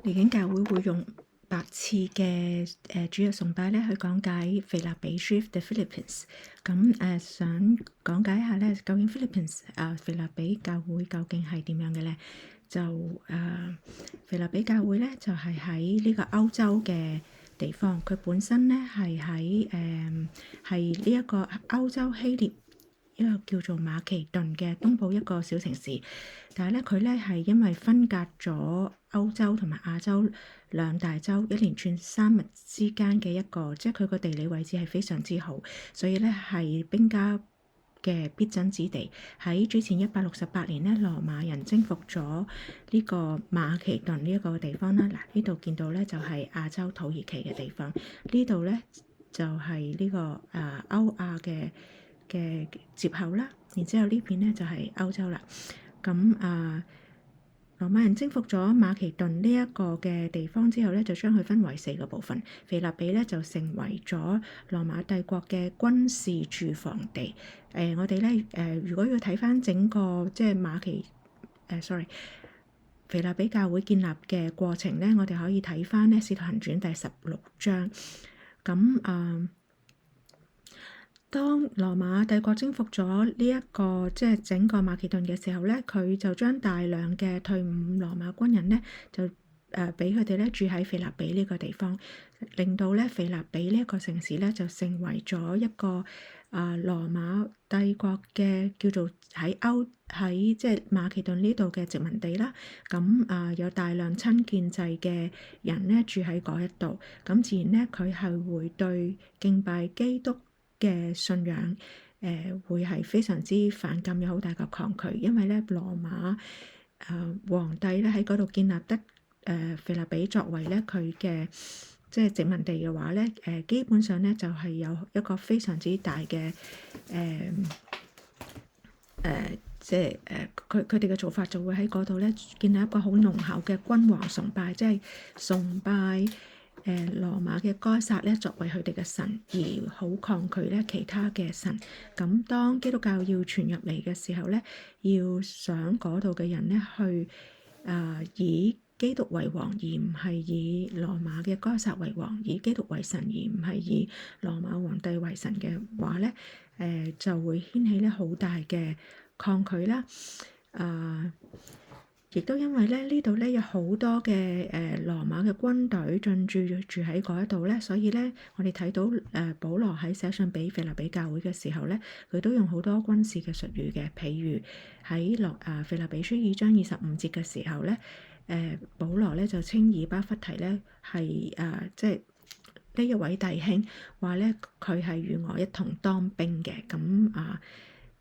離境教會會用8次嘅主日崇拜咧去講解腓立比書 The Philippines。咁想講解下咧，究竟 Philippines 腓立比教會究竟係點樣嘅咧？就腓立比教會咧就係喺呢個歐洲嘅地方，佢本身咧係喺係呢一個歐洲希臘一個叫做馬其頓嘅東部一個小城市，但係咧佢咧係因為分隔咗歐洲同埋亞洲兩大洲一連串山脈之間嘅一個，即係佢個地理位置係非常之好，所以咧係兵家嘅必爭之地。喺主前168年咧，羅馬人征服咗呢個馬其頓呢一個地方啦。嗱，呢度見到咧就係亞洲土耳其嘅地方，呢度咧就係呢個歐亞嘅接口啦，然之後呢邊咧就係歐洲啦。咁羅馬人征服咗馬其頓呢一個嘅地方之後咧，就將佢分為4個部分。腓立比咧就成為咗羅馬帝國嘅軍事駐防地。我哋咧如果要睇返整個即係腓立比教會建立嘅過程咧，我哋可以睇返咧《使徒行傳》第16章。咁當羅馬帝國征服咗呢一個即係整個馬其頓嘅時候咧，佢就將大量嘅退伍羅馬軍人咧就俾佢哋咧住喺腓立比呢個地方，令到咧腓立比呢一個城市咧就成為咗一個羅馬帝國嘅叫做喺即係馬其頓呢度嘅殖民地啦。咁有大量親建制嘅人咧住喺嗰一度，咁自然咧佢係會對敬拜基督嘅信仰會係非常之反感，有好大嘅抗拒，因為咧羅馬皇帝咧喺嗰度建立得腓立比作為咧佢嘅即係殖民地嘅話咧，基本上咧就係有一個非常之大嘅即係佢哋嘅做法就會喺嗰度咧建立一個好濃厚嘅君王崇拜，即係崇拜羅馬嘅該撒咧作為佢哋嘅神，而好抗拒咧其他嘅神。咁當基督教要傳入嚟嘅時候咧，要想嗰度嘅人咧去以基督為王，而唔係以羅馬嘅該撒為王；以基督為神，而唔係以羅馬皇帝為神嘅話咧，就會掀起咧好大嘅抗拒啦。亦都因為咧呢度咧有好多嘅羅馬嘅軍隊進駐住喺嗰一度咧，所以咧我哋睇到保羅喺寫信俾腓立比教會嘅時候咧，佢都用好多軍事嘅術語嘅，譬如喺腓立比書2章25節嘅時候咧，保羅咧就稱以巴弗提咧係即係呢一位弟兄，話咧佢係與我一同當兵嘅。咁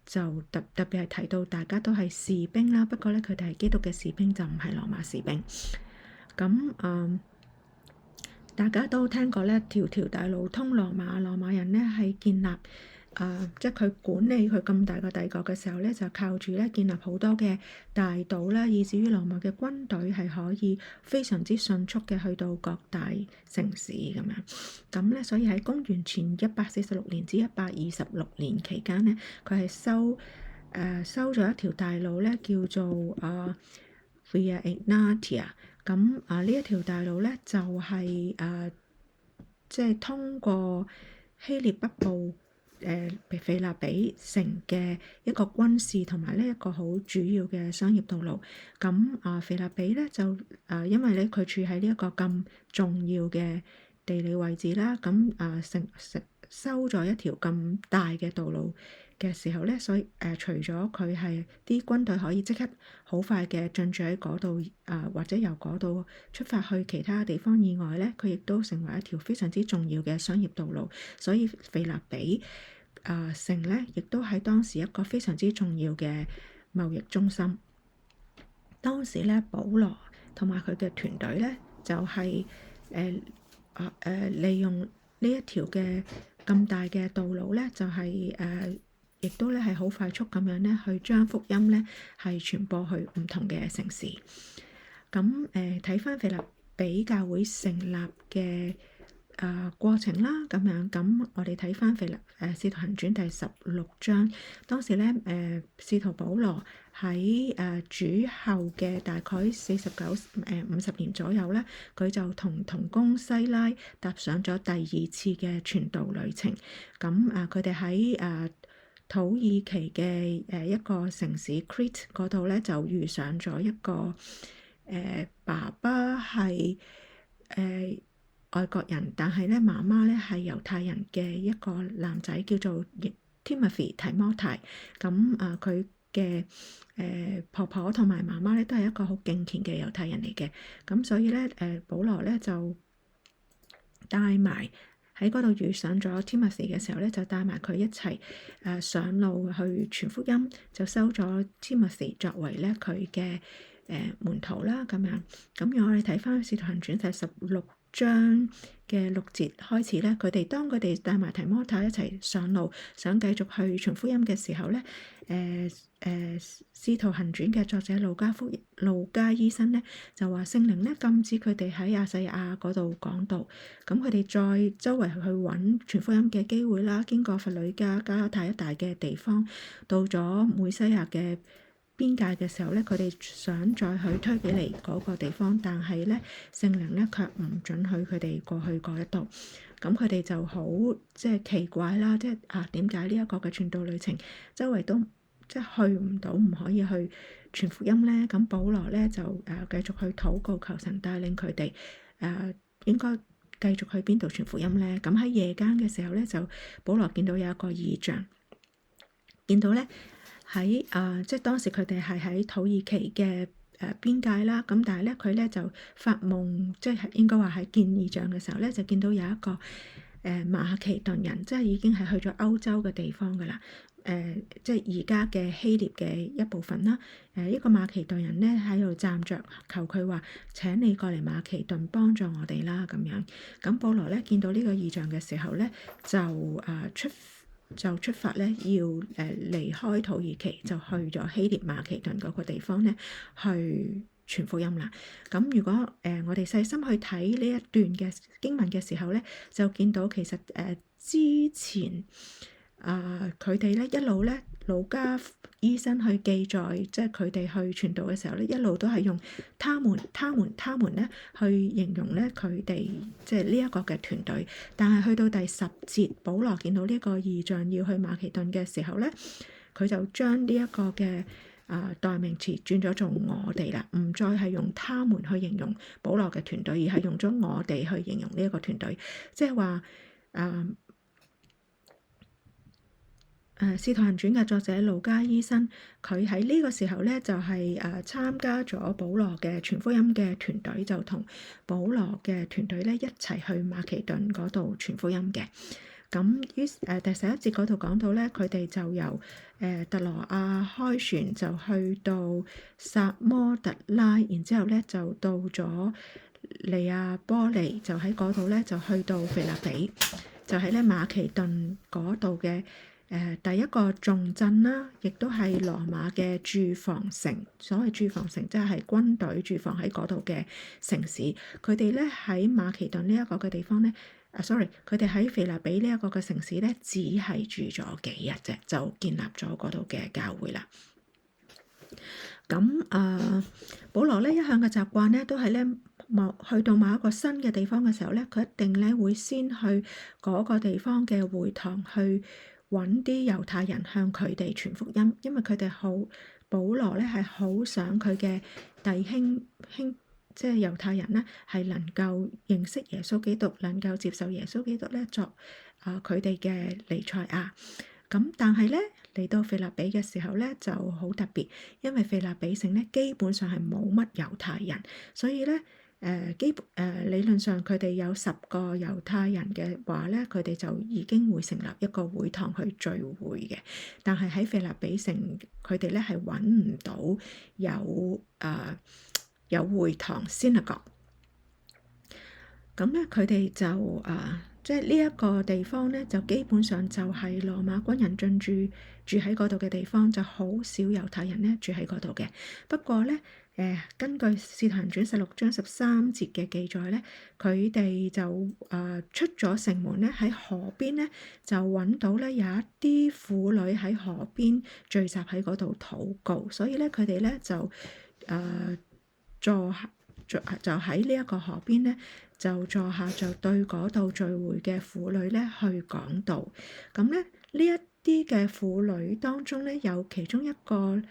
就特別係提到大家都係士兵啦，不過咧佢哋係基督嘅士兵，就唔係羅馬士兵。咁大家都聽過咧，條條大路通羅馬，羅馬人咧係建立即係佢管理佢咁大個帝國嘅時候咧，就靠住咧建立好多嘅大道啦，以至於羅馬嘅軍隊係可以非常之迅速嘅去到各大城市咁樣。咁咧，所以喺公元前146年至126年期間咧，佢係修咗一條大路咧，叫做Via Egnatia。咁呢一條大路咧就係即係通過希臘北部腓立比城嘅一個軍事同埋呢一個好主要嘅商業道路。咁腓立比咧就因為咧佢處喺呢一個咁重要嘅地理位置啦，咁修咗一條咁大嘅道路嘅時候咧，所以除咗佢係啲軍隊可以即刻好快嘅進駐喺嗰度，或者由嗰度出發去其他地方以外咧，佢亦都成為一條非常之重要嘅商業道路。所以腓立比城咧，亦都係當時一個非常之重要嘅貿易中心。當時咧，保羅同埋佢嘅團隊咧，就係利用呢一條嘅咁大嘅道路咧，就係亦都咧係好快速咁樣咧，去將福音咧係傳播去唔同嘅城市。咁睇返腓立比教會成立嘅過程啦，咁我哋睇返《使徒行傳》第16章，當時咧使徒保羅喺主後嘅大概50年左右咧，佢就同同工西拉踏上咗第二次嘅傳道旅程。咁佢哋喺土耳其嘅一個城市 Crete 嗰度咧，就遇上咗一個爸爸係外國人，但係咧媽媽咧係猶太人嘅一個男仔，叫做Timothy 提摩太。咁佢嘅婆婆同埋媽媽咧都係一個好敬虔嘅猶太人嚟嘅。咁所以咧保羅咧就帶埋喺嗰度遇上咗 Timothy 嘅時候咧，就帶埋佢一齊上路去傳福音，就收咗 Timothy 作為咧佢嘅門徒啦咁樣。咁讓我哋睇翻《使徒行傳》第16章嘅6節開始咧，當佢哋帶埋提摩太一齊上路，想繼續去傳福音嘅時候咧，使徒行傳嘅作者路加醫生咧就話聖靈咧禁止佢哋喺亞細亞嗰度講道，咁佢哋再周圍去揾傳福音嘅機會啦，經過弗呂家、加拉太一帶嘅地方，到咗美西亞嘅邊界嘅時候咧，佢哋想再去推比尼嗰個地方，但係咧聖靈咧卻唔准許佢哋過去嗰一度。咁佢哋就好奇怪啦，點解呢一個嘅傳道旅程周圍都去唔到，唔可以去傳福音咧？咁保羅咧就繼續去禱告，求神帶領佢哋應該繼續去邊度傳福音咧？咁喺夜間嘅時候咧，就保羅見到有一個異象，見到咧喺當時佢哋係喺土耳其嘅邊界啦。咁但係咧佢咧就發夢，應該話係見異象嘅時候咧，就見到有一個馬其頓人，已經係去咗歐洲嘅地方噶啦。而家嘅希臘嘅一部分啦。一個馬其頓人咧喺度站着，求佢話：請你過嚟馬其頓幫助我哋啦咁樣。咁保羅咧見到呢個異象嘅時候咧，就出發咧，要離開土耳其，就去咗希臘馬其頓嗰個地方咧，去傳福音啦。咁如果我哋細心去睇呢一段嘅經文嘅時候咧，就見到其實之前佢哋咧一路咧路加醫生去記載，佢哋去傳道嘅時候咧，一路都係用他們咧去形容咧佢哋呢一個嘅團隊。但係去到第10節，保羅見到呢個異象要去馬其頓嘅時候咧，佢就將呢一個嘅代名詞轉咗做我哋啦，唔再係用他們去形容保羅嘅團隊，而係用咗我哋去形容呢一個團隊，即係話《使徒行傳》嘅作者路加醫生，佢喺呢個時候咧就係參加咗保羅嘅傳福音嘅團隊，就同保羅嘅團隊咧一齊去馬其頓嗰度傳福音嘅。咁於第11節嗰度講到咧，佢哋就由特羅亞開船就去到撒摩特拉，然之後咧就到咗利亞波利，就喺嗰度咧就去到腓立比，就喺咧馬其頓嗰度嘅第一個重鎮啦，亦都係羅馬嘅駐防城。所謂駐防城，即係軍隊駐防喺嗰度嘅城市。佢哋咧喺馬其頓呢一個嘅地方咧，佢哋喺腓立比呢一個嘅城市咧，只係住咗幾日啫，就建立咗嗰度嘅教會啦。咁保羅咧一向嘅習慣咧，都係咧去到某一個新嘅地方嘅時候咧，佢一定咧會先去嗰個地方嘅會堂去揾啲猶太人向佢哋傳福音，因為佢哋保羅咧係好想佢嘅弟兄即係猶太人咧係能夠認識耶穌基督，能夠接受耶穌基督咧作佢哋嘅彌賽亞。咁但係咧嚟到腓立比嘅時候咧就好特別，因為腓立比城咧基本上係冇乜猶太人，所以咧理論上佢哋有10個猶太人嘅話咧，佢哋就已經會成立一個會堂去聚會嘅。但係喺腓立比城，佢哋咧係揾唔到有會堂 synagogue。咁咧佢哋就呢一個地方咧，就基本上就係羅馬軍人住喺嗰度嘅地方，就好少猶太人咧住喺嗰度嘅。不過咧根據《使徒行傳》16章13節嘅記載咧，佢哋就出咗城門咧，喺河邊咧就揾到咧有一啲婦女喺河邊聚集喺嗰度禱告，所以咧佢哋咧就坐就喺呢一個河邊咧就坐下，就對嗰度聚會嘅婦女咧去講道。咁咧呢一啲嘅婦女當中咧，有其中一個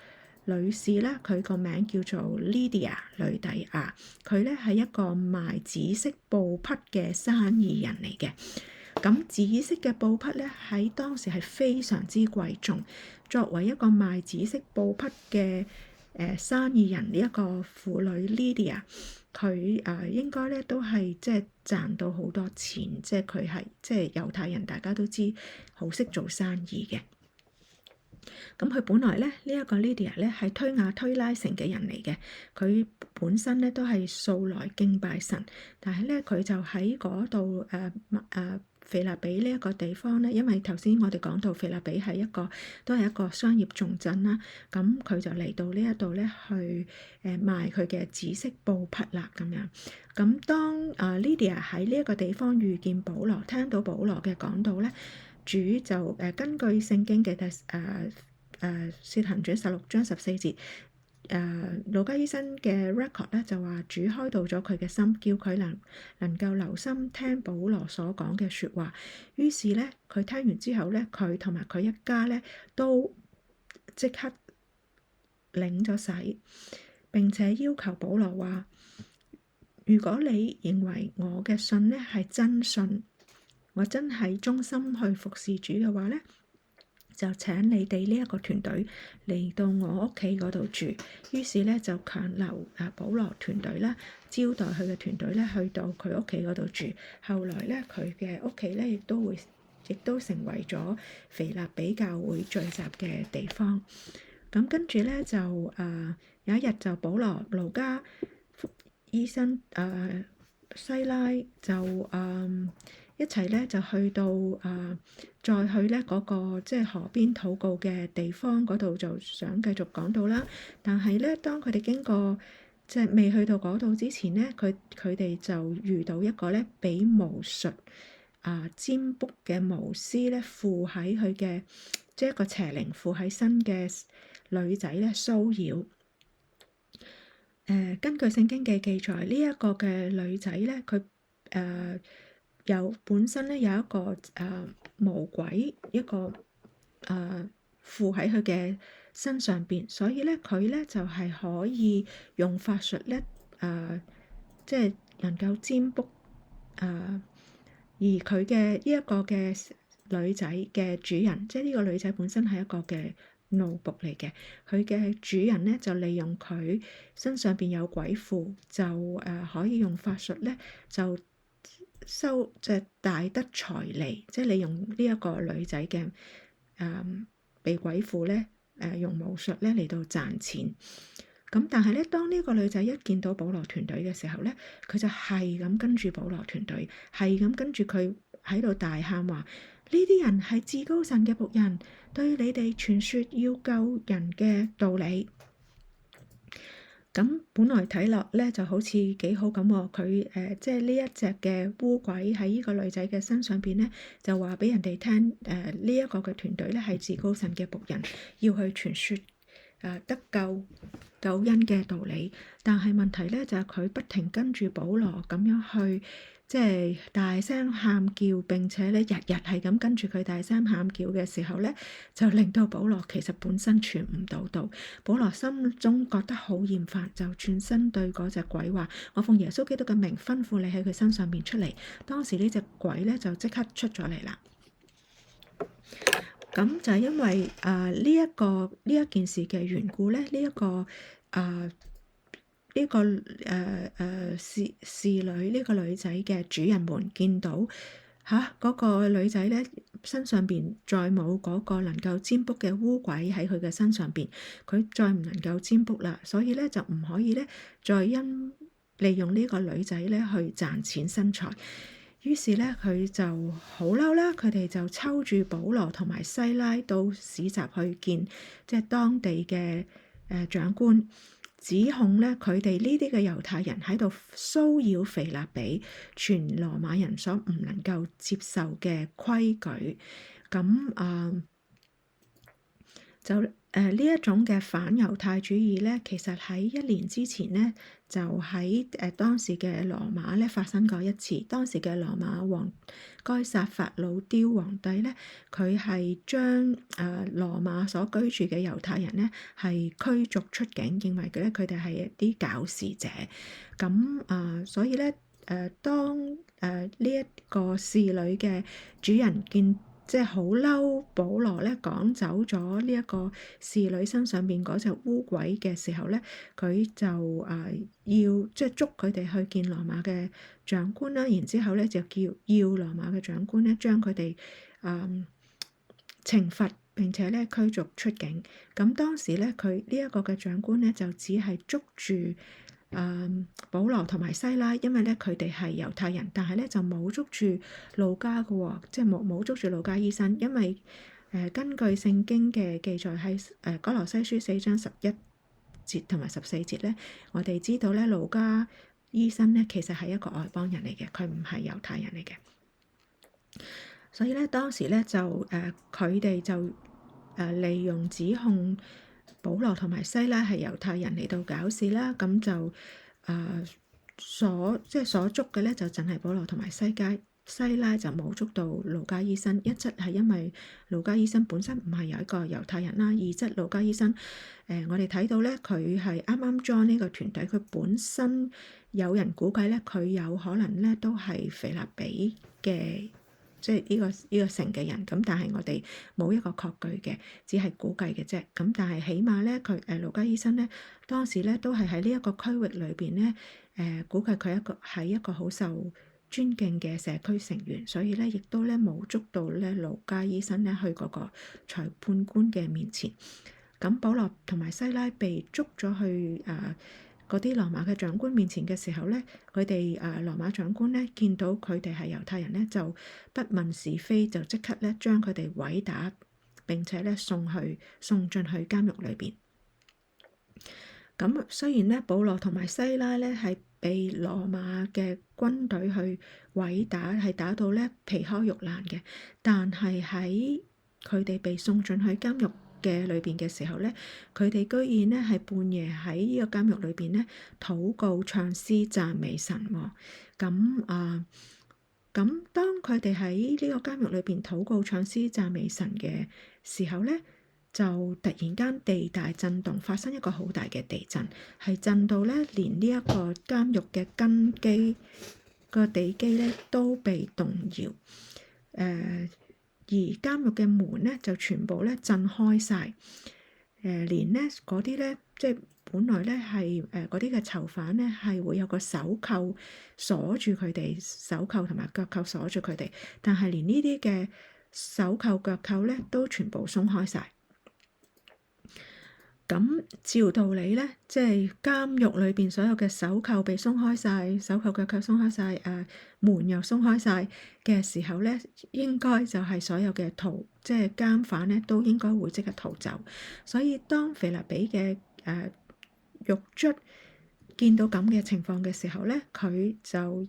女士咧，佢個名叫做 Lydia 呂底亞，佢咧係一個賣紫色布匹嘅生意人嚟嘅。咁紫色嘅布匹咧喺當時係非常之貴重，作為一個賣紫色布匹嘅生意人，呢一個婦女 Lydia， 佢應該咧都係即係賺到好多錢，即係佢係即係猶太人，大家都知好識做生意嘅。咁佢本來咧呢一個 Lydia 咧係推雅推拉城嘅人嚟嘅，佢本身咧都係素來敬拜神，但係咧佢就喺嗰度腓立比呢一個地方咧，因為頭先我哋講到腓立比係都係一個商業重鎮啦，咁佢就嚟到呢一度咧去賣佢嘅紫色布匹啦咁樣。咁當Lydia 喺呢一個地方遇見保羅，聽到保羅嘅講道咧，主就根據聖經嘅使徒行傳16章14節，路加醫生嘅 record 咧就話主開導咗佢嘅心，叫佢能夠留心聽保羅所講嘅説話。於是咧，佢聽完之後咧，佢同埋佢一家咧都即刻領咗洗，並且要求保羅話：如果你認為我嘅信咧係真信，我真係忠心去服侍主嘅話咧，就請你哋呢一個團隊嚟到我屋企嗰度住。於是咧就強留保羅團隊啦，招待佢嘅團隊咧去到佢屋企嗰度住。後來咧佢嘅屋企咧亦都成為咗腓立比教會聚集嘅地方。咁跟住咧就有一日就保羅、路加、醫生、西拉就一齊咧就去到再去咧嗰個即係河邊禱告嘅地方嗰度，就想繼續講道啦。但係咧，當佢哋經過即係未去到嗰度之前咧，佢哋就遇到一個咧俾巫術占卜嘅巫師咧附喺佢嘅即係一個邪靈附喺身嘅女仔咧騷擾。根據聖經嘅記載，呢一個嘅女仔咧，佢本身咧有一個魔鬼一個附喺佢嘅身上邊，所以咧佢咧就係可以用法術咧即係能夠占卜而佢嘅呢一個嘅女仔嘅主人，即係呢個女仔本身係一個嘅奴僕嚟嘅，佢嘅主人咧就利用佢身上邊有鬼附，就可以用法術咧就即係大得財利，即係利用呢一個女仔嘅被鬼附咧用巫術咧嚟到賺錢。咁但係咧，當呢個女仔一見到保羅團隊嘅時候咧，佢就係咁跟住保羅團隊，係咁跟住佢喺度大喊話：呢啲人係至高神嘅僕人，對你哋傳說要救人嘅道理。咁本來睇落咧就好似幾好咁喎，佢即係呢一隻嘅污鬼喺呢個女仔嘅身上邊咧，就話俾人哋聽呢一個嘅團隊咧係至高神嘅僕人，要去傳說得救恩嘅道理。但係問題咧就係佢不停跟住保羅咁樣去即係大聲喊叫，並且咧日日係咁跟住佢大聲喊叫嘅時候咧，就令到保羅其實本身傳唔到道。保羅心中覺得好厭煩，就轉身對嗰隻鬼話：我奉耶穌基督嘅名吩咐你喺佢身上面出嚟。當時呢隻鬼咧就即刻出咗嚟啦。咁就係因為呢一件事嘅緣故咧，侍女呢個女仔嘅主人們見到嗰個女仔咧身上邊再冇嗰個能夠占卜嘅污鬼喺佢嘅身上邊，佢再唔能夠占卜啦，所以咧就唔可以咧再利用呢個女仔咧去賺錢生財。於是咧佢就好嬲啦，佢哋就抽住保羅同埋西拉到市集去見即係當地嘅長官。指控咧佢哋呢啲嘅猶太人喺度騷擾腓立比，全羅馬人所唔能夠接受嘅規矩。咁就呢一種嘅反猶太主義咧，其實喺1年之前咧，就喺當時嘅羅馬咧發生過一次。當時嘅羅馬王該撒法老丟皇帝咧，佢係將羅馬所居住嘅猶太人咧係驅逐出境，認為佢哋係一啲搞事者。咁所以咧當呢一個侍女嘅主人見即係好嬲，保羅咧趕走咗呢一個侍女身上邊嗰隻污鬼嘅時候咧，佢就要即係捉佢哋去見羅馬嘅長官啦，然之後咧就要羅馬嘅長官咧將佢哋懲罰並且咧驅逐出境。咁當時咧佢呢一個嘅長官咧就只係捉住保羅同埋西拉，因為咧佢哋係猶太人，但係咧就冇捉住路加嘅喎，即係冇捉住路加醫生，因為根據聖經嘅記載喺哥羅西書4章11節同埋14節咧，我哋知道咧路加醫生咧其實係一個外邦人嚟嘅，佢唔係猶太人嚟嘅。所以咧當時咧就佢哋就利用指控保羅同埋西拉係猶太人嚟到搞事啦，咁就所捉嘅咧就淨係保羅同埋西拉，就冇捉到路加醫生。一則係因為路加醫生本身唔係有一個猶太人啦，二則路加醫生我哋睇到咧佢係啱啱 join 呢個團隊，佢本身有人估計咧佢有可能咧都係腓立比嘅。即係呢個城嘅人，咁但係我哋冇一個確據嘅，只係估計嘅啫。咁但係起碼咧，佢路加醫生咧當時咧都係喺呢一個區域裏邊咧，估計佢係一個好受尊敬嘅社區成員，所以咧亦都咧冇捉到咧路加醫生咧去嗰個裁判官嘅面前。咁保羅同埋西拉被捉咗去嗰啲羅馬嘅長官面前嘅時候咧，佢哋羅馬長官咧見到佢哋係猶太人咧，就不問是非，就即刻咧將佢哋毀打，並且咧送進去監獄裏邊。咁雖然咧保羅同埋西拉咧係被羅馬嘅軍隊去毀打，係打到咧皮開肉爛嘅，但係喺佢哋被送進去監獄嘅裏邊嘅時候咧，佢哋居然咧係半夜喺呢個監獄裏邊咧禱告唱詩讚美神喎。咁當佢哋喺呢個監獄裏邊禱告唱詩讚美神嘅時候咧，就突然間地大震動，發生一個好大嘅地震，係震到咧連呢一個監獄嘅根基個地基咧都被動搖。而監獄嘅門咧就全部咧震開晒，連咧嗰啲咧即係本來咧係嗰啲嘅囚犯咧係會有個手扣鎖住佢哋，手扣同埋腳扣鎖住佢哋，但係連呢啲嘅手扣腳扣咧都全部鬆開晒。咁照道理咧，即係監獄裏邊所有嘅手扣被鬆開晒，手扣腳扣鬆開晒，門又鬆開晒嘅時候咧，應該就係所有嘅即係監犯咧都應該會即刻逃走。所以當腓立比嘅獄卒見到咁嘅情況嘅時候咧，佢就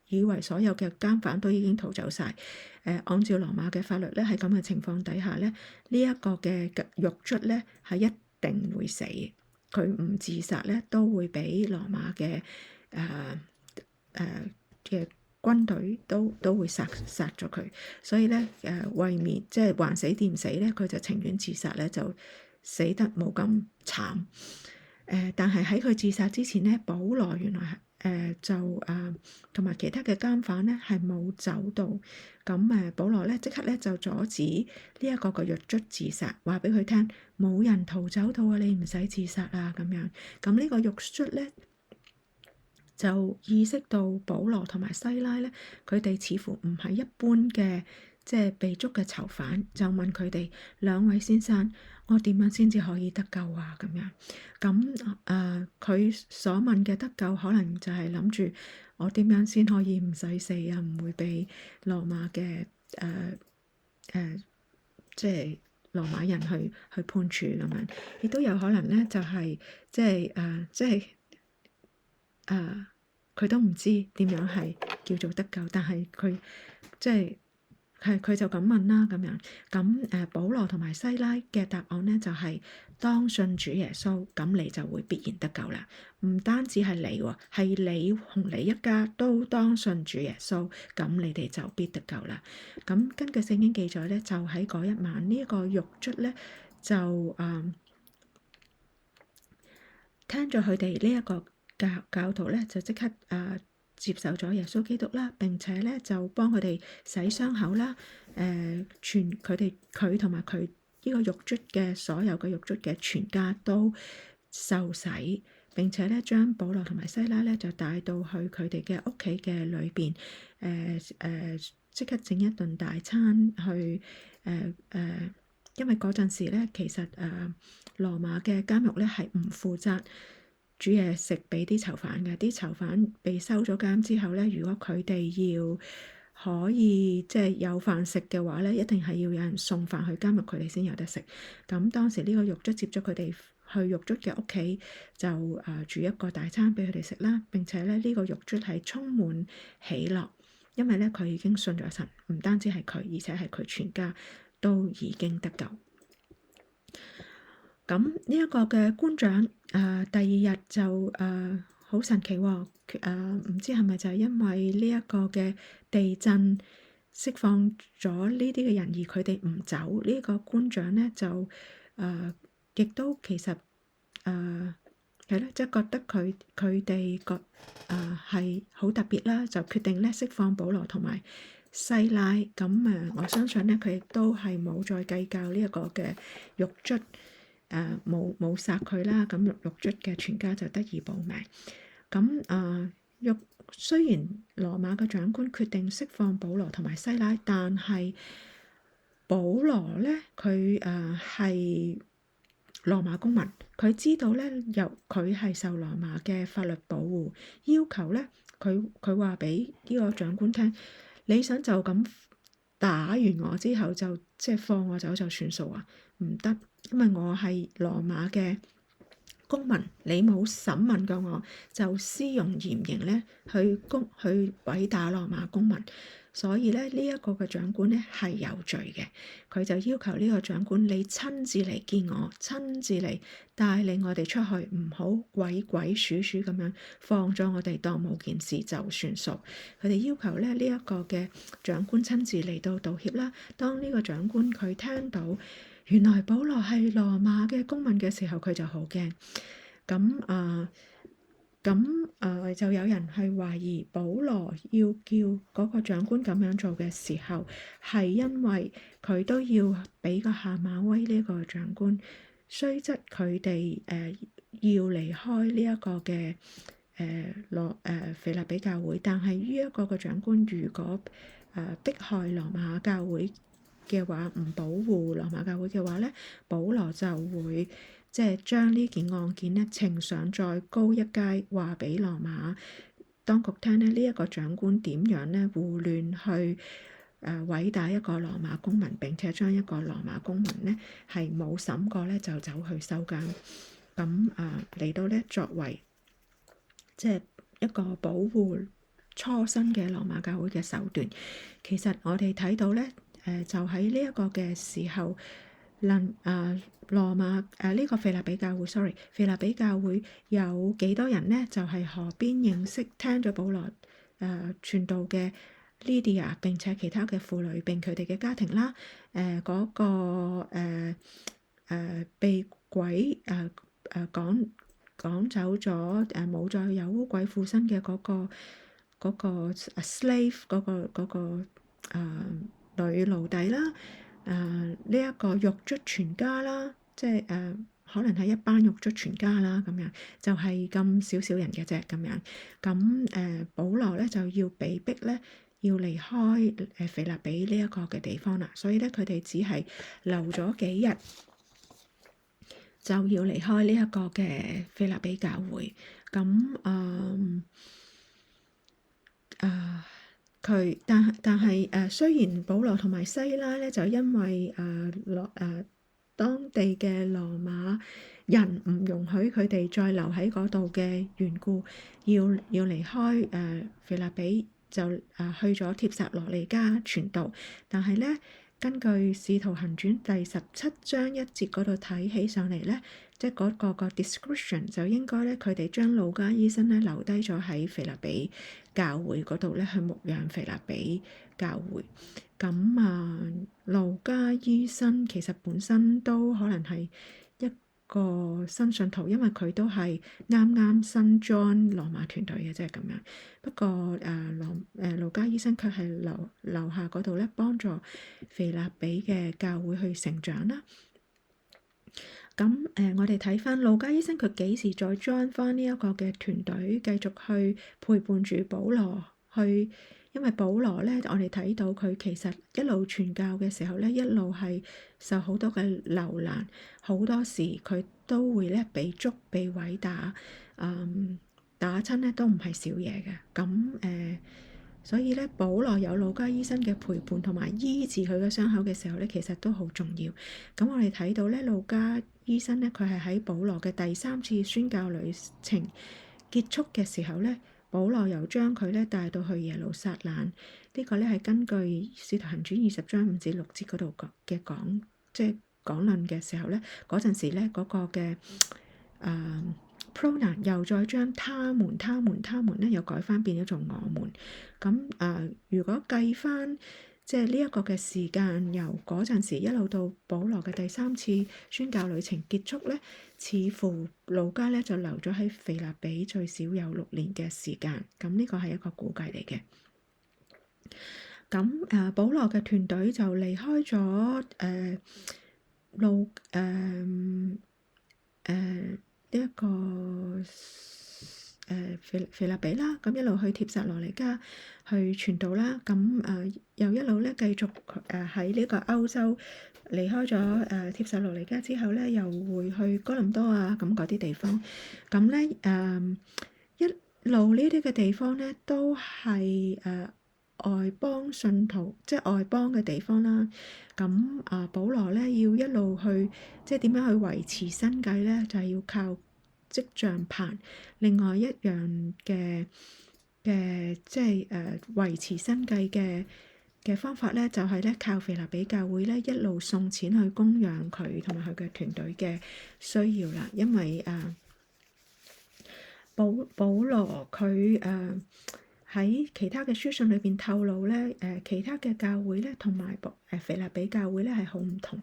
以為所有嘅監犯都已經逃走晒。按照羅馬嘅法律咧，喺咁嘅情況底下咧，呢一個嘅獄卒咧係一定會死，佢唔自殺咧都會俾羅馬嘅嘅軍隊都會殺咗佢。所以咧為免即係還死掂死咧，佢就情願自殺咧，就死得冇咁慘。但係喺佢自殺之前咧，保羅原來同埋其他嘅監犯咧係冇走到，咁保羅咧即刻咧就阻止呢一個嘅獄卒自殺，話俾佢聽冇人逃走到啊，你唔使自殺啊咁樣。咁呢個獄卒咧就意識到保羅同埋西拉咧，佢哋似乎唔係一般嘅即係被捉嘅囚犯，就問佢哋兩位先生，我點樣先至可以得救啊？咁樣咁佢所問嘅得救，可能就係諗住我點樣先可以唔使死啊？唔會被羅馬嘅即係羅馬人去判處咁樣，亦都有可能咧就係佢都唔知點樣係叫做得救，但係佢即係佢就咁問啦咁樣。咁保羅同埋西拉嘅答案咧就係當信主耶穌，咁你就會必然得救啦。唔單止係你喎，係你同你一家都當信主耶穌，咁你哋就必得救啦。咁根據聖經記載咧，就喺嗰一晚呢一個獄卒咧就聽咗佢哋呢一個教徒咧，就即刻接受咗耶穌基督啦，並且咧就幫佢哋洗傷口啦。佢同埋佢呢個獄卒嘅所有嘅獄卒嘅全家都受洗，並且咧將保羅同埋西拉咧就帶到去佢哋嘅屋企嘅裏邊，即刻整一頓大餐去因為嗰陣時咧，其實羅馬嘅監獄咧係唔負責煮嘢食俾啲囚犯嘅。啲囚犯被收咗監之後咧，如果佢哋要可以即係有飯食嘅話咧，一定係要有人送飯去監獄，佢哋先有得食。咁當時呢個獄卒接咗佢哋去獄卒嘅屋企，就煮一個大餐俾佢哋食啦。並且咧呢個獄卒係充滿喜樂，因為咧佢已經信咗神，唔單止係佢，而且係佢全家都已經得救。咁呢一個嘅官長第二日就好神奇喎，唔知係咪就係因為呢一個嘅地震釋放咗呢啲嘅人，而佢哋唔走，呢個官長咧就亦都其實係咯，即係覺得佢哋覺係好特別啦，就決定咧釋放保羅同埋西拉。咁我相信咧佢亦都係冇再計較呢一個嘅獄卒。冇殺佢啦，咁獄卒嘅全家就得以保命。咁雖然羅馬嘅長官決定釋放保羅同埋西拉，但係保羅咧佢係羅馬公民，佢知道咧佢係受羅馬嘅法律保護，要求咧佢話俾呢個長官聽，你想就咁打完我之後就即係放我走就算數啊？唔得，因為我係羅馬嘅公民，你冇審問過我就施用嚴刑咧去毀打羅馬公民，所以咧呢一個嘅長官咧係有罪嘅。佢就要求呢個長官你親自嚟見我，親自嚟帶領我哋出去，唔好鬼鬼祟祟咁樣放咗我哋當冇件事就算數。佢哋要求咧呢一個嘅長官親自嚟到道歉啦。當呢個長官佢聽到原來保羅係羅馬嘅公民嘅時候，佢就好驚。就有人係懷疑保羅要叫嗰個長官咁樣做嘅時候，係因為佢都要俾個下馬威呢個長官。雖則佢哋要離開呢一個嘅腓立比教會，但係呢一個嘅長官如果迫害羅馬教會嘅話，唔保護羅馬教會嘅話咧，保羅就會即係將呢件案件咧呈上再高一階，話俾羅馬當局聽咧，呢一個長官點樣咧胡亂去毀打一個羅馬公民，並且將一個羅馬公民咧係冇審過咧就走去收監。咁嚟到咧作為即係一個保護初生嘅羅馬教會嘅手段。其實我哋睇到咧。就喺呢一個嘅時候，羅馬呢個腓立比教會，sorry，腓立比教會有幾多人呢？就係河邊認識聽咗保羅傳道嘅 Lydia， 並且其他嘅婦女並佢哋嘅家庭啦。嗰個被鬼趕走咗冇再有污鬼附身嘅嗰個 slave 嗰個女奴隸啦，呢一個獄卒全家啦，即係可能係一班獄卒全家啦，咁樣就係咁少人嘅啫，咁樣咁保羅咧就要被逼咧要離開腓立比呢一個嘅地方啦，所以咧佢哋只係留咗幾日就要離開呢一個嘅腓立比教會，咁但係雖然保羅同埋西拉咧就因為當地嘅羅馬人唔容許佢哋再留喺嗰度嘅緣故，要離開腓立比，就去咗帖撒羅尼迦傳道。但係咧，根據《使徒行傳》第17章1節嗰度睇起上嚟咧，即係嗰個 description 就應該咧，佢哋將路加醫生咧留低咗喺腓立比教會嗰度咧，去牧養腓立比教會。咁路加醫生其實本身都可能係一個新信徒，因為佢都係啱啱新 join 羅馬團隊嘅，即係咁樣。不過路加醫生卻係留下嗰度咧，幫助腓立比嘅教會去成長啦。咁我哋睇翻路加醫生佢幾時再 join 翻呢一個嘅團隊，繼續去陪伴住保羅去。因為保羅咧，我哋睇到佢其實一路傳教嘅時候咧，一路係受好多嘅流難，好多時佢都會咧被捉、被毀打，打親咧都唔係少嘢嘅。咁所以咧，保羅有路加醫生嘅陪伴同埋醫治佢嘅傷口嘅時候咧，其實都好重要。咁我哋睇到咧，路加醫生咧，佢係喺保羅嘅第3次宣教旅程結束嘅時候咧，保羅又將佢咧帶到去耶路撒冷。呢個咧係根據《使徒行傳》20章5至6節嗰度講，即係講論嘅時候咧，嗰陣時咧嗰個嘅pronoun 又再將他們咧又改翻變咗做我們。咁如果計翻即係呢一個嘅時間，由嗰陣時一路到保羅嘅第3次宣教旅程結束咧，似乎路加咧就留咗喺腓立比最少有6年嘅時間。咁呢個係一個估計嚟嘅。咁保羅嘅團隊就離開咗呢一個腓立比啦，咁一路去帖撒羅尼迦去傳道啦，咁又一路咧繼續喺呢個歐洲離開咗帖撒羅尼迦之後咧，又會去哥林多啊咁嗰啲地方，咁咧一路呢啲嘅地方咧都係外邦信徒，即係外邦嘅地方啦。咁保羅咧要一路去，即係點樣去維持生計咧？就係要靠織帳棚。另外一樣嘅即係維持生計嘅方法咧，就係咧靠腓立比教會咧一路送錢去供養佢同埋佢嘅團隊嘅需要啦。因為保羅佢喺其他嘅書信裏邊透露咧，其他嘅教會咧同埋腓立比教會咧係好唔同。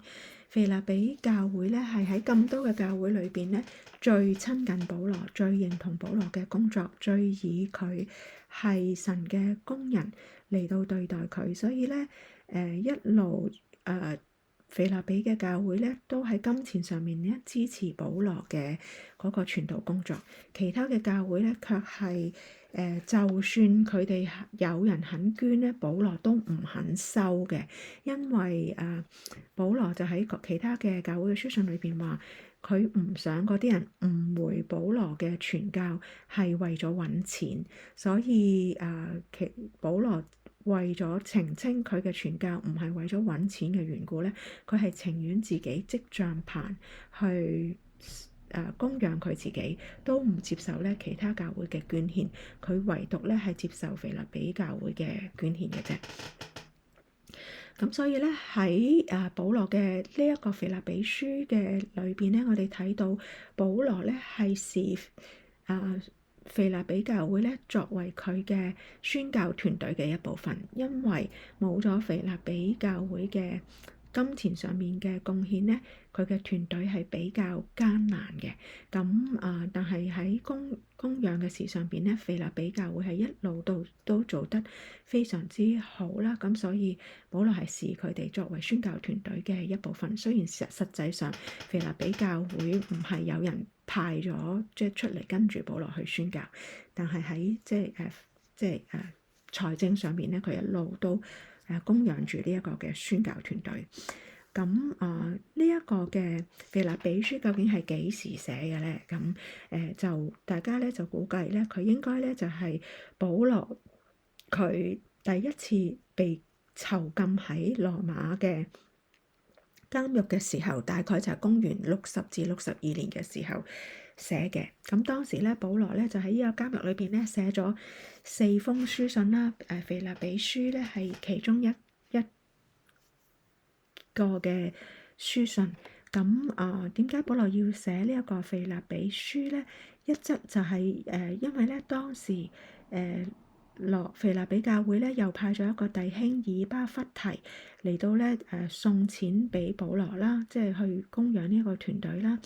腓立比教會咧係喺咁多嘅教會裏邊咧最親近保羅、最認同保羅嘅工作、最以佢係神嘅工人嚟到對待佢，所以咧一路腓立比嘅教會咧都喺金錢上面咧支持保羅嘅嗰個傳道工作，其他嘅教會咧卻係就算佢哋有人肯捐咧，保羅都唔肯收嘅，因為保羅就喺其他嘅教會嘅書信裏邊話，佢唔想嗰啲人誤會保羅嘅傳教係為咗揾錢，所以保羅為咗澄清佢嘅傳教唔係為咗揾錢嘅緣故咧，佢係情願自己織帳棚去供養佢自己，都唔接受咧其他教會嘅捐獻，佢唯獨咧係接受腓立比教會嘅捐獻嘅啫。咁所以咧喺保羅嘅呢一個腓立比書嘅裏邊咧，我哋睇到保羅咧係視腓立比教會咧作為佢嘅宣教團隊嘅一部分，因為冇咗腓立比教會嘅金錢上面嘅貢獻咧，佢嘅團隊係比較艱難嘅。咁但係喺供養嘅事上邊咧，腓立比教會係一路都做得非常之好啦。咁所以保羅係視佢哋作為宣教團隊嘅一部分。雖然實際上腓立比教會唔係有人派咗即係出嚟跟住保羅去宣教，但係喺即係財政上面咧，佢一路都供養住呢一個嘅宣教團隊。咁呢一個嘅腓立比書究竟係幾時寫嘅咧？咁就大家咧就估計咧，佢應該咧就係保羅佢第一次被囚禁喺羅馬嘅監獄嘅時候，大概就係公元60至62年嘅時候寫嘅。咁當時咧，保羅咧就喺呢個監獄裏邊咧寫咗4封書信啦。腓立比書咧係其中一個嘅書信。咁點解保羅要寫呢一個腓立比書咧？一則就係因為咧當時腓立比教會咧又派咗一個弟兄以巴弗提嚟到咧送錢俾保羅啦，即係去供養呢一個團隊啦。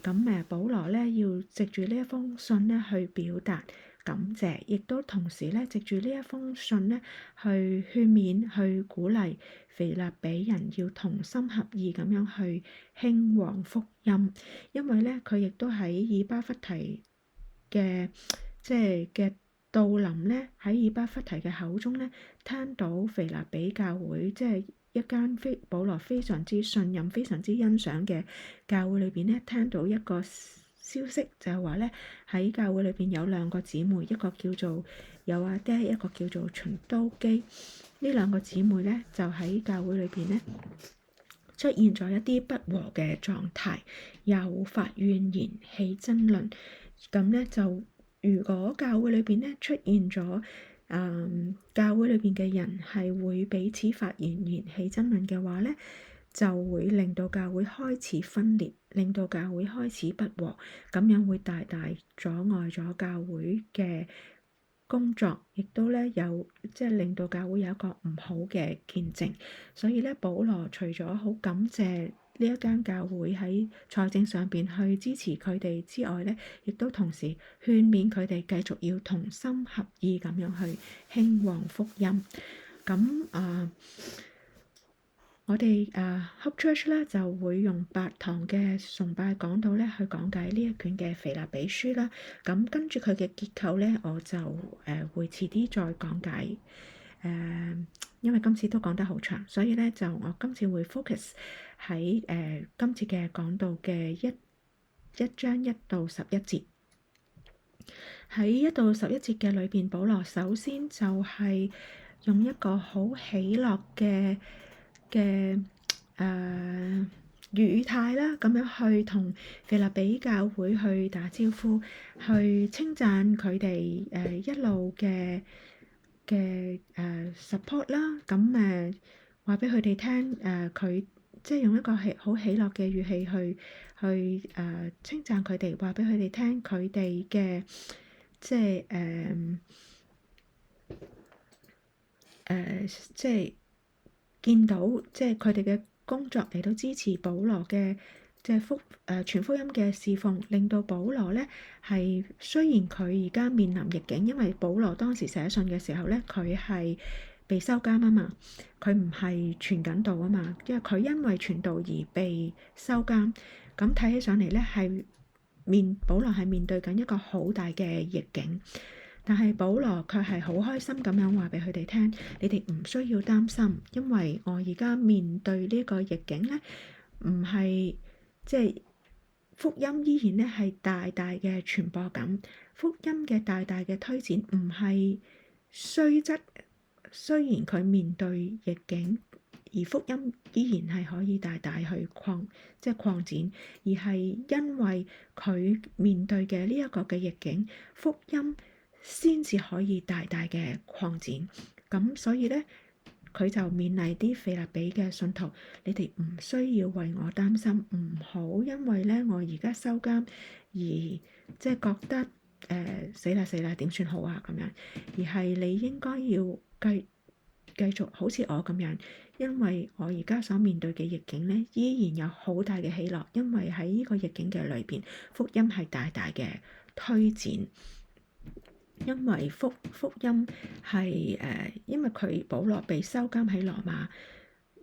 咁保羅咧要藉住呢一封信咧去表達感謝，亦都同時咧藉住呢一封信咧去勸勉、去鼓勵腓立比人要同心合意咁樣去興旺福音，因為咧佢亦都喺以巴弗提嘅到臨咧，喺以巴弗提嘅口中咧聽到腓立比教會即係一間保羅非常之信任、非常之欣賞嘅教會裏邊咧，聽到一個消息，就係話咧喺教會裏邊有2個姊妹，一個叫做友阿爹，一個叫做循都基。呢2個姊妹咧就喺教會裏邊咧出現咗一啲不和嘅狀態，又發怨言、起爭論。咁咧就如果教會裏邊咧出現咗教會裏邊嘅人係會彼此發怨言、起爭論嘅話咧，就會令到教會開始分裂，令到教會開始不和，咁樣會大大阻礙咗教會嘅工作，亦都咧有令到教會有一個唔好嘅見證。所以咧，保羅除咗好感謝呢一間教會喺財政上邊去支持佢哋之外咧，亦都同時勸勉佢哋繼續要同心合意咁樣去興旺福音。咁我哋Hope Church 咧就會用8堂嘅崇拜講道咧去講解呢一卷嘅腓立比書啦。咁跟住佢嘅結構咧，我就會遲啲再講解。因為今次都講得好長，所以咧就我今次會 focus 喺今次嘅講道嘅一章1到11節。喺1到11節嘅裏邊，保羅首先就係用一個好喜樂嘅語態啦，咁樣去同腓立比教會去打招呼，去稱讚佢哋一路嘅support 啦。咁話俾佢哋聽，佢即係用一個好喜樂嘅語氣去稱讚佢哋，話俾佢哋聽佢哋嘅即係見到即係佢哋嘅工作嚟到支持保羅嘅傳福音嘅侍奉，令到保羅咧係雖然佢而家面臨逆境，因為保羅當時寫信嘅時候咧，佢係被收監啊嘛，佢唔係傳緊道啊嘛，佢因為傳道而被收監。咁睇起上嚟咧，保羅係面對緊一個好大嘅逆境。但係保羅卻係好開心咁樣話俾佢哋聽，你哋唔需要擔心，因為我而家面對呢個逆境咧，唔係福音依然咧係大大嘅傳播緊，福音嘅大大嘅推展，唔係雖然佢面對逆境，而福音依然係可以大大去擴展，而係因為佢面對嘅呢一個嘅逆境，福音先至可以大大嘅擴展。咁所以咧，佢就勉勵啲腓立比嘅信徒，你哋唔需要為我擔心，唔好因為咧我而家收監而覺得死啦點算好啊咁樣，而係你應該要繼續好似我咁樣，因為我而家所面對嘅逆境咧，依然有好大嘅喜樂，因為喺呢個逆境嘅裏邊，福音係大大嘅推展。因為福音係因為佢保羅被收監喺羅馬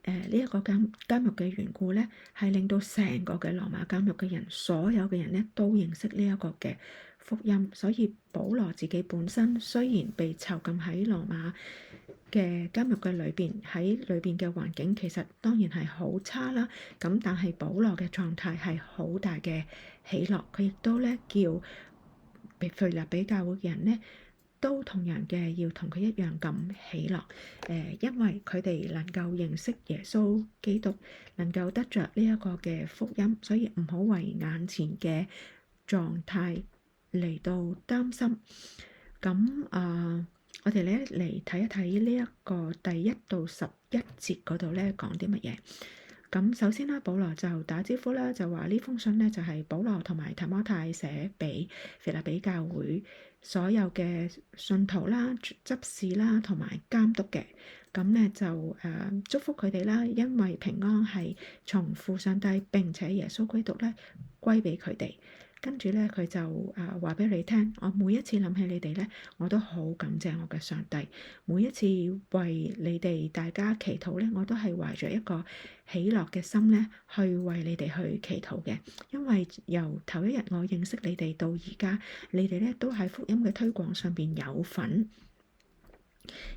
呢一個監獄嘅緣故咧，係令到成個嘅羅馬監獄嘅人，所有嘅人咧都認識呢一個嘅福音。所以保羅自己本身雖然被囚禁喺羅馬嘅監獄嘅裏邊，喺裏邊嘅環境其實當然係好差啦。咁但係保羅嘅狀態係好大嘅喜樂，佢亦都咧叫腓立比教會嘅人咧，都同樣嘅要同佢一樣咁喜樂。因為佢哋能夠認識耶穌基督，能夠得着呢一個嘅福音，所以唔好為眼前嘅狀態嚟到擔心。咁我哋咧嚟睇一睇呢一個第1到11節嗰度咧講啲乜嘢。咁首先啦，保羅就打招呼啦，就話呢封信咧就係保羅同埋提摩太寫俾腓立比教會所有嘅信徒啦、執事啦同埋監督嘅。咁咧就祝福佢哋啦，因為平安係從父上帝並且耶穌基督咧歸俾佢哋。跟住咧，佢就話俾你聽，我每一次諗起你哋咧，我都好感謝我嘅上帝。每一次為你哋大家祈禱咧，我都係懷着一個喜樂嘅心咧，去為你哋去祈禱嘅。因為由頭一日我認識你哋到而家，你哋咧都喺福音嘅推廣上邊有份。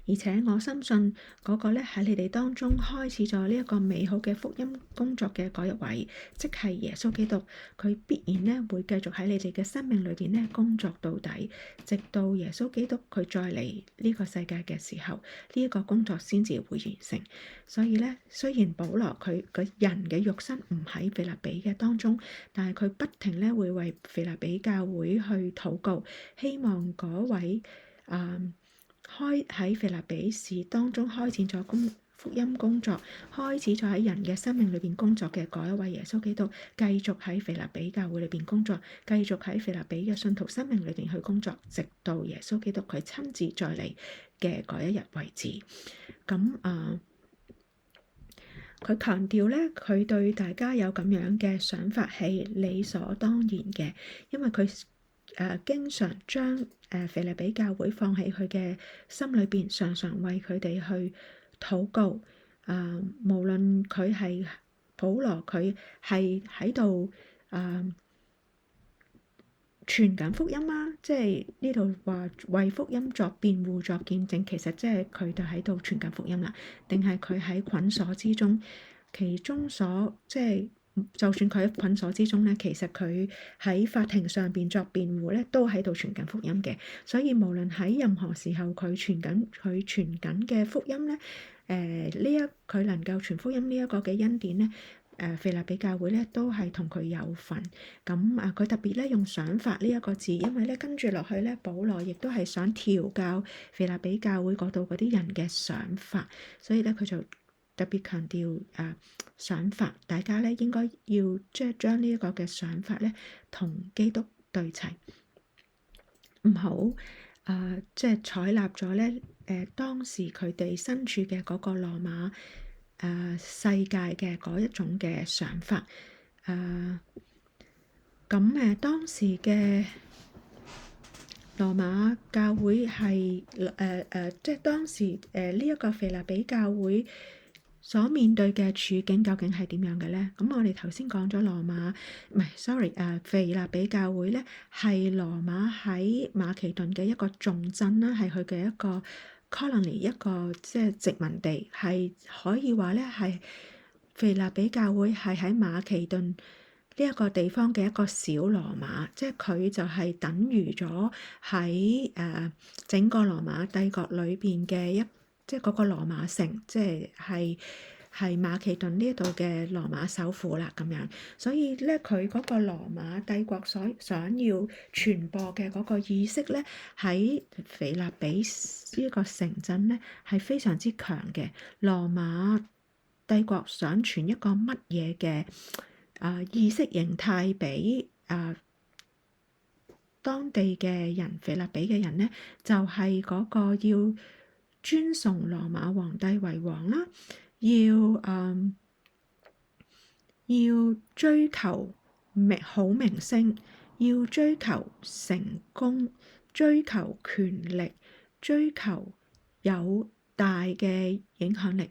而且我深信嗰個咧喺你哋當中開始咗呢一個美好嘅福音工作嘅嗰一位，即係耶穌基督，佢必然咧會繼續喺你哋嘅生命裏邊咧工作到底，直到耶穌基督佢再嚟呢個世界嘅時候，呢一個工作先至會完成。所以咧，雖然保羅佢個人嘅肉身唔喺腓立比嘅當中，但係佢不停咧會為腓立比教會去禱告，希望嗰位喺腓立比市當中開展咗福音工作，開始咗喺人嘅生命裏邊工作嘅嗰一位耶穌基督，繼續喺腓立比教會裏邊工作，繼續喺腓立比嘅信徒生命裏邊去工作，直到耶穌基督佢親自再嚟嘅嗰一日為止。咁佢強調咧，佢對大家有咁樣嘅想法係理所當然嘅，因為佢經常將腓立比教會放喺佢嘅心裏邊，常常為佢哋去禱告。無論佢係保羅，佢係喺度傳緊福音啦，即係呢度話為福音作辯護、作見證，其實即係佢就喺度傳緊福音啦。定係佢喺捆鎖之中，其中所即係。就算佢喺捆鎖之中咧，其實佢喺法庭上邊作辯護咧，都喺度傳緊福音嘅。所以無論喺任何時候，佢傳緊嘅福音咧，佢能夠傳福音呢一個嘅恩典咧，腓立比教會咧都係同佢有份。咁佢特別咧用想法呢一個字，因為咧跟住落去咧，保羅亦都係想調教腓立比教會嗰度嗰啲人嘅想法，所以咧佢就特別強調想法，大家咧應該要即係將呢一個嘅想法咧同基督對齊，唔好即係採納咗咧當時佢哋身處嘅嗰個羅馬世界嘅嗰一種嘅想法。當時嘅羅馬教會係即係當時呢一個腓立比教會所面對嘅處境究竟係點樣嘅咧？咁我哋頭先講咗腓立比教會咧係羅馬喺馬其頓嘅一個重鎮啦，係佢嘅一個 colony， 一個即係殖民地，係可以話咧係腓立比教會係喺馬其頓呢一個地方嘅一個小羅馬，即係佢就係等於咗喺整個羅馬帝國裏邊嘅即係嗰個羅馬城，即係馬其頓呢度嘅羅馬首府啦咁樣。所以咧，佢嗰個羅馬帝國所想要傳播嘅嗰個意識咧，喺腓立比呢個城鎮咧係非常之強嘅。羅馬帝國想傳一個乜嘢嘅意識形態俾當地嘅人，腓立比嘅人咧，就係嗰個要尊崇羅馬皇帝為王啦，要追求好名聲，要追求成功，追求權力，追求有大嘅影響力，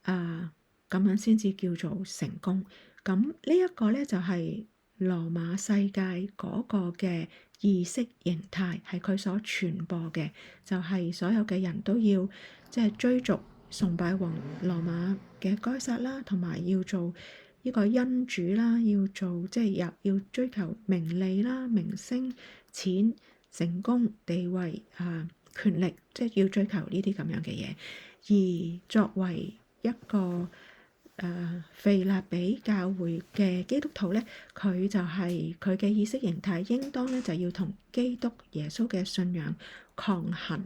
咁樣先至叫做成功。咁呢一個咧就係羅馬世界嗰個嘅意識形態，係佢所傳播嘅，就係所有嘅人都要即係追逐崇拜羅馬嘅該撒啦，同埋要做呢個恩主啦，要做即係要追求名利啦、名聲、錢、成功、地位，權力，即係要追求呢啲咁樣嘅嘢。而作為一個腓立比教會嘅基督徒咧，佢就係佢嘅意識形態應當咧就要同基督耶穌嘅信仰抗衡，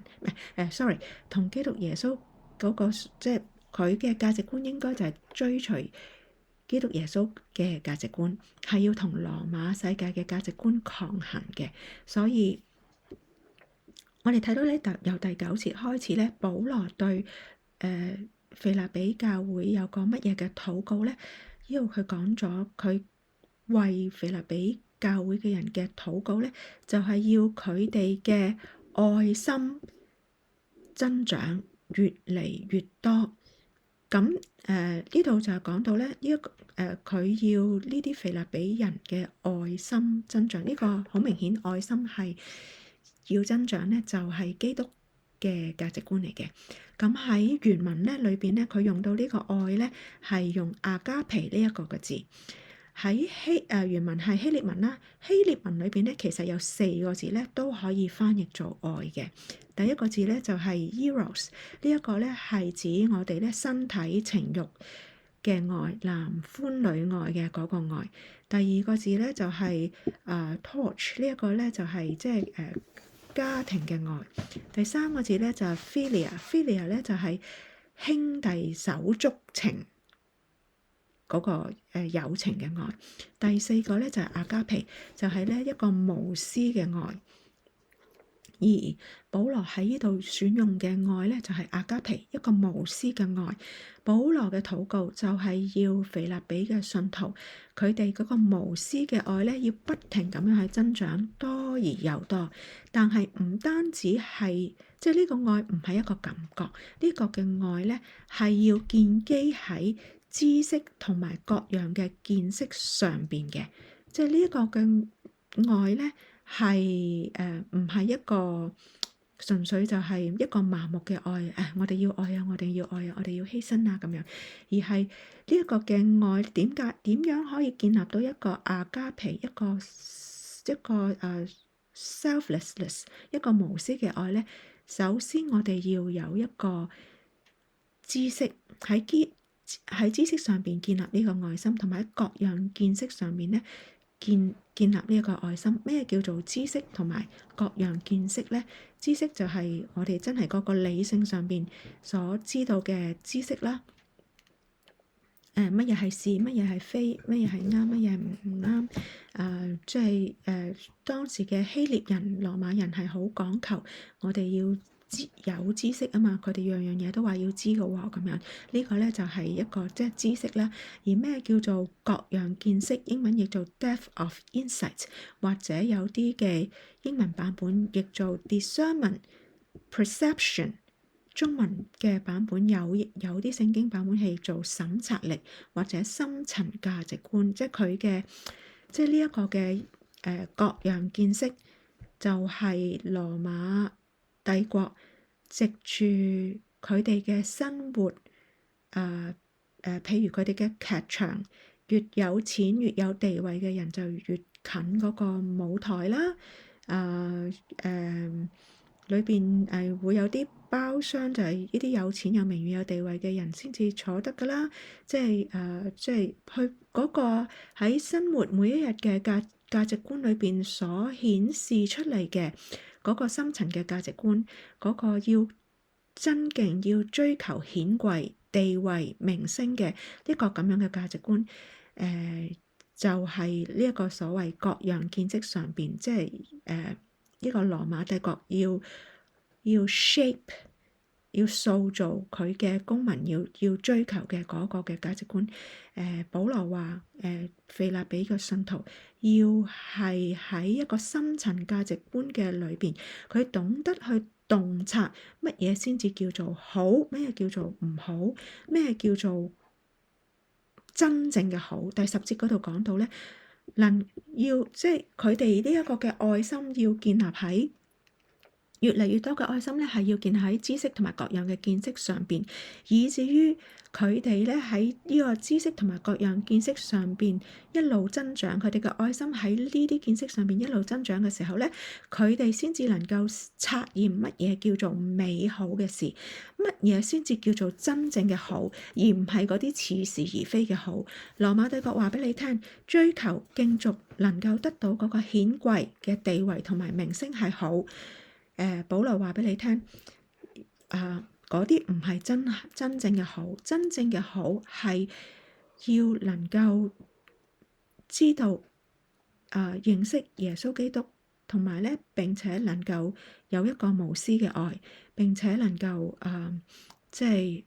同基督耶穌嗰個即係佢嘅價值觀應該就係追隨基督耶穌嘅價值觀，係要同羅馬世界嘅價值觀抗衡嘅。所以我哋睇到咧，由第9節開始咧，保羅對腓立比教會有個乜嘢嘅禱告咧？呢度佢講咗佢為腓立比教會嘅人嘅禱告咧，就係要佢哋嘅愛心增長越嚟越多。咁呢度就係講到咧，佢要呢啲腓立比人嘅愛心增長，呢個好明顯愛心係要增長咧，就係基督嘅價值觀嚟嘅。咁喺原文咧裏邊咧，佢用到呢個愛咧係用阿加皮呢一個嘅字。喺原文係希臘文啦，希臘文裏邊咧其實有4個字咧都可以翻譯做愛嘅。第一個字咧就係 eros， 呢一個咧係指我哋咧身體情慾嘅愛，男歡女愛嘅嗰個愛。第二個字咧就係torch， 呢一個咧就係即係家庭嘅愛。第三個字咧就係 philia 咧就係兄弟手足情嗰個友情嘅愛。第四個咧就係阿加皮，就係咧一個無私嘅愛。而保羅喺呢度選用嘅愛咧就係阿加皮，一個無私嘅愛。保羅嘅禱告就係要腓立比嘅信徒，佢哋嗰個無私嘅愛咧要不停咁樣去增長，多而又多。但係唔單止係即係呢個愛唔係一個感覺，呢個嘅愛咧係要建基喺知識同埋各樣嘅見識上邊嘅，即係呢一個嘅愛咧係唔係一個純粹就係一個麻木嘅愛，我哋要愛啊，我哋要愛啊，我哋要犧牲啊咁樣，而係呢一個嘅愛點樣可以建立到一個阿加皮，一個selflessness， 一個無私嘅愛咧？首先我哋要有一個知識，喺知識上邊建立呢個愛心，同埋喺各樣見識上面咧建立呢一個愛心。咩叫做知識同埋各樣見識咧？知識就係我哋真係嗰個理性上邊所知道嘅知識啦。乜嘢係是，乜嘢係非，乜嘢係啱，乜嘢唔啱。即係當時嘅希臘人、羅馬人係好講求我哋要有知識啊嘛，佢哋樣樣嘢都話要知嘅喎，咁樣呢個咧就係一個即係知識啦。而咩叫做各樣見識？英文譯做 depth of insight， 或者有啲嘅英文版本譯做 discernment perception。中文嘅版本有啲聖經版本係做審察力或者深層價值觀，即係佢嘅即係呢一個嘅各樣見識，就係羅馬帝國藉住佢哋嘅生活譬如佢哋嘅劇場，越有錢越有地位嘅人就越近嗰個舞台啦。裏邊會有啲包廂，就係呢啲有錢有名譽有地位嘅人先至坐得㗎啦。即係去嗰個喺生活每一日嘅價值觀裏邊所顯示出嚟嘅嗰個深層嘅價值觀，嗰個要尊敬、要追求顯貴地位名聲嘅一個咁樣嘅價值觀，就係呢一個所謂各樣見識上邊，即係呢個羅馬帝國要 shape 要塑造佢嘅公民要追求嘅嗰個嘅價值觀。保羅話腓立比嘅信徒要係喺一個深層價值觀嘅裏邊，佢懂得去洞察乜嘢先至叫做好，咩叫做唔好，咩叫做真正嘅好。第10節嗰度講到咧，即係佢哋呢一個嘅愛心要建立喺越嚟越多嘅愛心咧，係要建喺知識同埋各樣嘅見識上邊，以至於佢哋咧喺呢個知識同埋各樣見識上邊一路增長，佢哋嘅愛心喺呢啲見識上邊一路增長嘅時候咧，佢哋先至能夠察驗乜嘢叫做美好嘅事，乜嘢先至叫做真正嘅好，而唔係嗰啲似是而非嘅好。羅馬帝國話俾你聽，追求競逐能夠得到嗰個顯貴嘅地位同埋名聲係好。保羅話俾你聽，嗰啲唔係真正嘅好，真正嘅好係要能夠知道認識耶穌基督，同埋咧並且能夠有一個無私嘅愛，並且能夠即係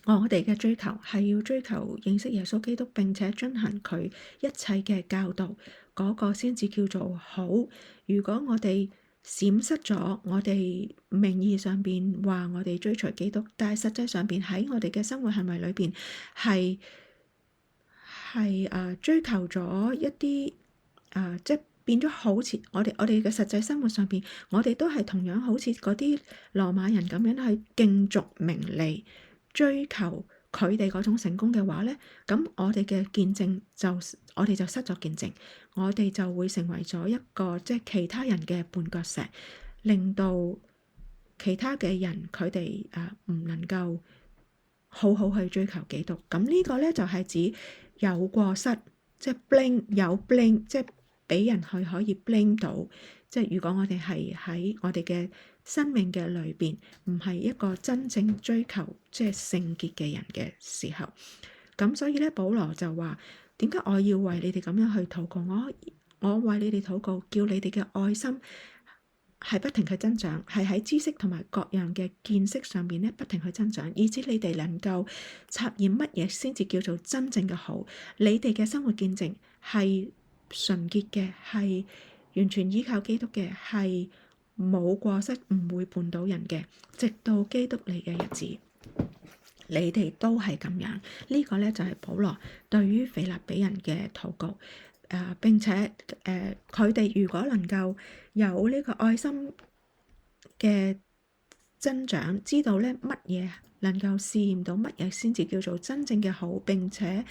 我哋嘅追求係要追求認識耶穌基督，並且遵行佢一切嘅教導，嗰個先至叫做好。如果我哋閃失咗我哋名義上邊話我哋追隨基督，但係實際上邊喺我哋嘅生活行為裏邊係追求咗一啲即係變咗好似我哋嘅實際生活上邊，我哋都係同樣好似嗰啲羅馬人咁樣去競逐名利，追求佢哋嗰種成功嘅話咧，咁我哋嘅見證我哋就失咗見證，我哋就會成為咗一個即係其他人嘅絆腳石，令到其他嘅人佢哋唔能夠好好去追求基督。咁呢個咧就係指有過失，即係 blame，即係俾人去可以 blame 到。即係如果我哋係喺我哋嘅生命嘅裏邊，唔係一個真正追求即係聖潔嘅人嘅時候，咁所以咧，保羅就話：點解我要為你哋咁樣去禱告？我為你哋禱告，叫你哋嘅愛心係不停去增長，係喺知識同埋各樣嘅見識上邊咧不停去增長，以至你哋能夠察驗乜嘢先至叫做真正嘅好。你哋嘅生活見證係純潔嘅，係完全依靠基督嘅，係冇過失，唔會絆倒人嘅，直到基督嚟嘅日子，你哋都係咁樣。呢個咧就係保羅對於腓立比人嘅禱告。並且佢哋如果能夠有呢個愛心嘅增長，知道咧乜嘢能夠試驗到乜嘢先至叫做真正嘅好，並且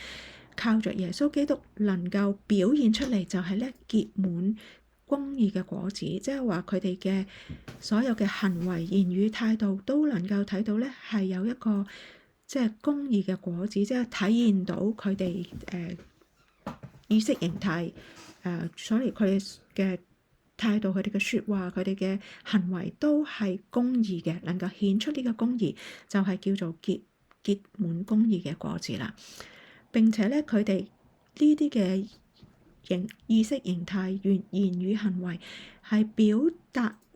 靠着耶穌基督能夠表現出嚟，就係咧結滿公義嘅果子，即係話佢哋嘅所有嘅行為、言語、態度都能夠睇到咧係有一個即係公義嘅果子，即係體現到佢哋意識形態，所以佢哋嘅態度、佢哋嘅説話、佢哋嘅行為都係公義嘅，能夠顯出呢個公義，就係叫做結滿公義嘅果子啦。並且咧，佢哋呢啲嘅意識形態、言語行為係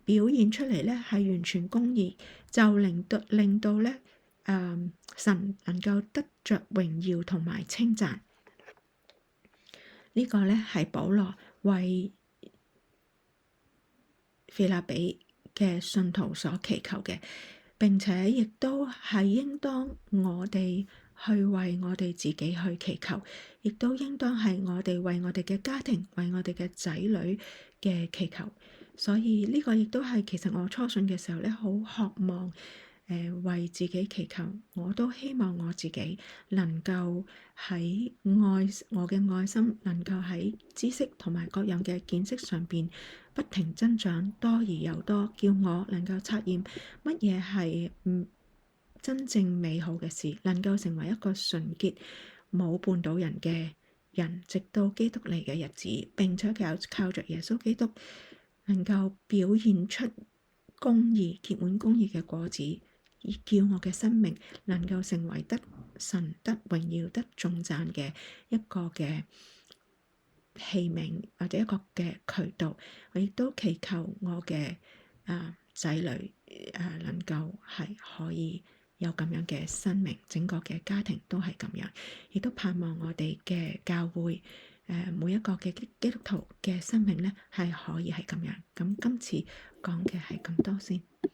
表現出嚟咧，係完全公義，就令到咧神能夠得着榮耀同埋稱讚。呢個咧係保羅為腓立比嘅信徒所祈求嘅，並且亦都係應當我哋去為我哋自己去祈求，亦都應當係我哋為我哋嘅家庭、為我哋嘅仔女嘅祈求。所以呢個亦都係其實我初信嘅時候咧，好渴望為自己祈求。我都希望我自己能夠喺我嘅愛心能夠喺知識同埋各樣嘅見識上邊不停增長，多而又多，叫我能夠察驗乜嘢係真正美好嘅事，能夠成為一個純潔冇絆倒人嘅人，直到基督嚟嘅日子。並且靠着耶穌基督能夠表現出公義、結滿公義嘅果子，而叫我嘅生命能夠成為得神、得榮耀、得頌讚嘅一個嘅器皿，或者一個嘅渠道。我亦都祈求我嘅仔女能夠係可以有咁樣嘅生命，整個嘅家庭都係咁樣，亦都盼望我哋嘅教會每一個嘅基督徒嘅生命咧係可以係咁樣。咁今次講嘅係咁多先。